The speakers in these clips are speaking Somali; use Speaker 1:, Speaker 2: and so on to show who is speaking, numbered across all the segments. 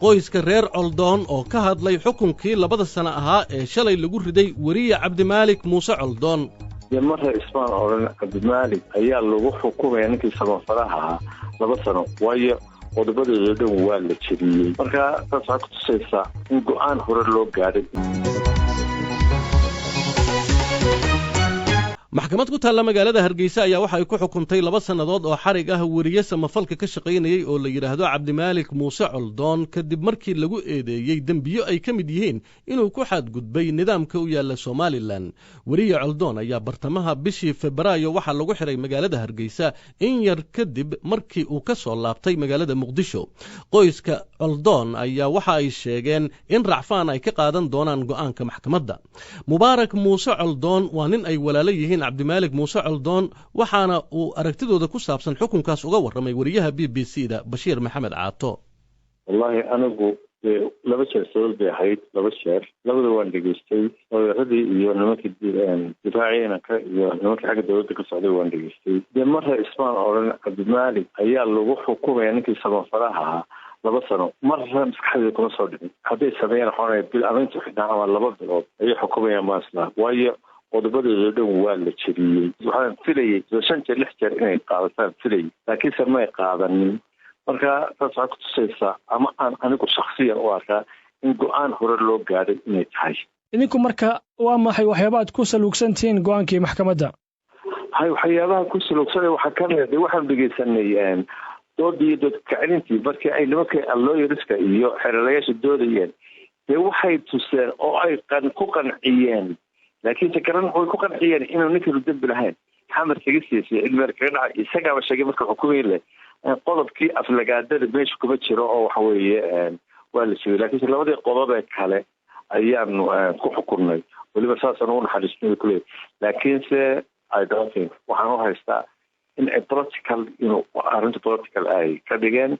Speaker 1: qoyska reer Coldoon oo ka hadlay xukunkii 2 sano ahaa ee shalay lagu riday wariye Cabdimaalik Muuse Coldoon
Speaker 2: marra ismaan oran Cabdimaalik ayaa lagu xukumay ninkii samafalaha 2 sano waayo qodobadooda dhan waa la jiriyay marka taas ku tusaysa in go'aan hore loo gaaray
Speaker 1: maxkamad ku taalla magaalada Hargeysa ayaa waxa ay ku xukuntay 2 sanadood oo xarig ah wariye samafalka ka shaqeynayay oo la yiraahdo Cabdimaalik Muuse Coldoon kadib markii lagu eedeeyay dambiyo ay ka mid yihiin inuu ku xadgudbay nidaamka u yaala Soomaaliland wariye Coldoon ayaa bartamaha bishii Febraayo waxa lagu xiray magaalada Hargeysa in yar kadib markii uu ka soo laabtay magaalada Muqdisho qoyska Coldoon ayaa waxa ay sheegeen in racfaan ay ka qaadan doonaan go'aanka maxkamadda Mubaarak Muuse Coldoon waa nin ay walaalayihiin Cabdimaalik Muuse Coldoon waxaana uu aragtidooda ku saabsan xukunkaas uga warramay wariyaha BBC-da Bashiir Maxamed Caato
Speaker 2: wallahi anagu 2 jeer soo bixayd 2 jeer labada waan dhageystay hooyadii iyo nimankii difaaciina ka iyo nimankii xagga dawladda ka socday waan dhageystay marra ismaan oran Cabdimaalik ayaa lagu xukumay ninkii samafalaha 2 sano marra maskaxdayda kuma soo dhicin hadday sameeyaan xoonay bil arintu xidhnaa waa 2 bilood ayay xukumayaan maasla waayo qodobadooda dhan waa la jiriyay waxaan filayay 5 jeer 6 jeer inay qaadataan filayay laakiin samay qaadanin marka taas ku tusaysa ama aan anigu shakhsiyan u arkaa in go'aan hore loo gaaray inay tahay
Speaker 3: idinku marka waa maxay waxyaabaad ku salugsantiin go'aankii maxkamadda
Speaker 2: waxyaabaha ku salugsanay waxa ka mid ah waxaan dhageysanay doodii dadka cilintii markii ay nimanka lawyerska iyo xeeladayaasha doodayeen waxay tuseen oo ay ku qanciyeen laakiin takaran oo ku qanciyeen inuu ninkii dambi lahayn xamar xigiisii ilmeer ka dhacay isaga sheegay marka xukuumiyay qodobkii aflagaadada meesha kuma jiro oo waxa weeye waa la sheegay laakiin labadii qodob ee kale ayaan ku xukunay waliba saasan uu naxariisnay kulay laakiin se I don't think waxaan u haystaa in a political arinta political ay ka dhigeen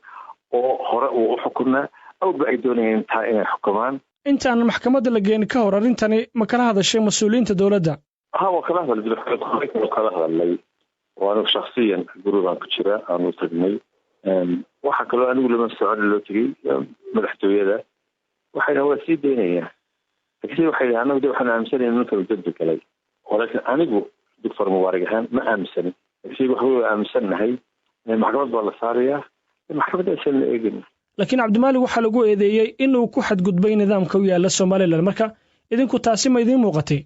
Speaker 2: oo hore uu xukunaa oo ay doonayeen inay xukumaan
Speaker 3: intaan maxkamadda la geeyay ka hor arintani ma kala hadashay mas'uuliyiinta dawladda
Speaker 2: waa kala hadlay waana shakhsiyan gurubaan ku jira aan u tagnay waxa kale anigu lama socon loo tagay madaxtooyada waxayna waa sii deynayaan laakiin waxay anagu waxaan aaminsanahay in ninka dambi galay walakin anigu dictor Mubaarak ahaan ma aaminsanahay laakiin waxaan aaminsanahay maxkamad baa la saarayaa maxkamadda aysan eegin
Speaker 3: laakiin Cabdimaalik waxa lagu eedeeyay inuu ku xadgudbay nidaamka u yaala Soomaaliland marka idinku taasi ma idin muuqatay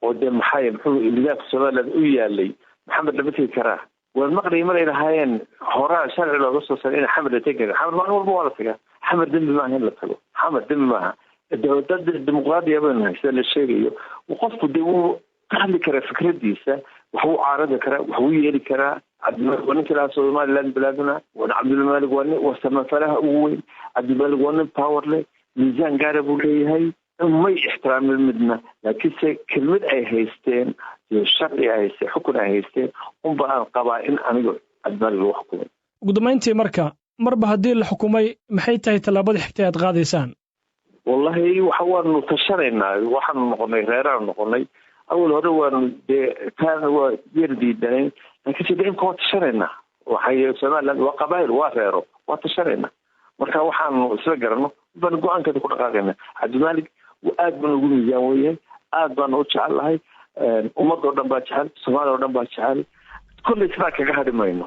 Speaker 2: oo muxuu nidaamka Soomaaliland u yaalay maxamed la bixi karaa waan maqlay mar ay lahaayeen horaa sharci looga soo saaray in xamar la tagay xamar ma walba wala tagaa xamar dambi ma ahayn la tago xamar dambi ma aha dawladda dimuqraadiga baan haysan la sheegayo qofku uu hadli kara fikradiisa wuxuu caarada kara wuxuu yeeli karaa Cabdimaalik waa ninka Soomaaliland bilaaduna waa Cabdimaalik waa samafalaha ugu weyn Cabdimaalik waa power leh miisaan gaar ah buu leeyahay may ixtiraamil midna laakiin kelmad ay haysteen sharci ay haysteen xukun ay haysteen baan qabaa in anigu Cabdimaalik loo xukumay
Speaker 3: ugu dambeyntii marba haddii la xukumay maxay tahay talaabada xigta aad qaadaysaan
Speaker 2: wallahi waxaanu tashanaynaa waxaanu noqonay reeraan noqonay awal hore waanu taan waa diidanay laakiin sideen ku tashanaynaa waxay Soomaaliland waa qabaayil waa reero waa tashanaynaa marka waxaanu isla garanno baan go'aanka ku dhaqaaqaynaa Cabdimaalik aad baan ugu miisaan weeyay aad baan u jecelahay ummadda oo dhan baa jecel Soomaaliya oo dhan baa jecel kulli isla kaga hadhimayno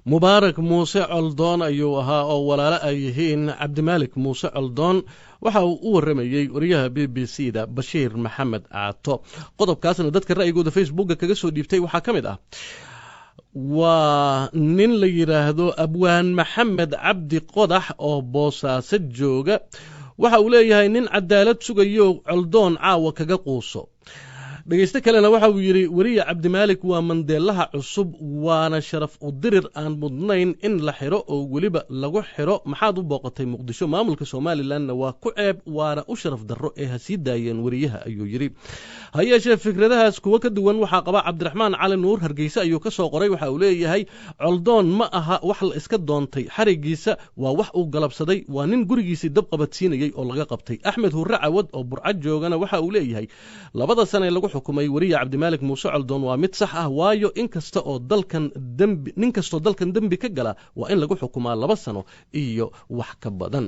Speaker 1: Mubaarak Muuse Coldoon ayuu ahaa oo walaalo ay yihiin Cabdimaalik Muuse Coldoon waxa uu u waramayay wariyaha BBC-da Bashiir Maxamed Caato qodobkaasna dadka ra'yigooda Facebook kaga soo dhiibtay waxa kamid ah waa nin la yiraahdo Abwaan Maxamed Cabdi Qodax oo Boosaaso jooga waxa uu leeyahay nin cadaalad sugayo Coldoon caawa kaga quuso dhageysta kalena waxa uu yiri wariye Cabdimaalik waa mandeelaha cusub waana sharaf u dirir aan mudnayn in la xiro oo waliba lagu xiro maxaad u booqatay Muqdisho maamulka Soomaaliland waa ku ceeb waana u sharaf darro ee hasii daayeen wariyaha ayuu yiri hayeeshee fikradahaas kuwa ka duwan waxa qaba Cabdiraxmaan Cali Nuur Hargeysa ayuu ka soo qoray waxa uu leeyahay Coldoon ma aha wax la iska doontay xarigiisa waa wax uu galabsaday waa nin gurigiisa dab qabadsiinayay oo laga qabtay Axmed Hurre Cawad oo Burcad joogana waxa uu leeyahay 2 sano lagu xukumay wariye Cabdimaalik Muuse Coldoon waa mid sax ah waayo in kasta oo dalkan dambi ka gala waa in lagu xukumaa 2 sano iyo wax ka badan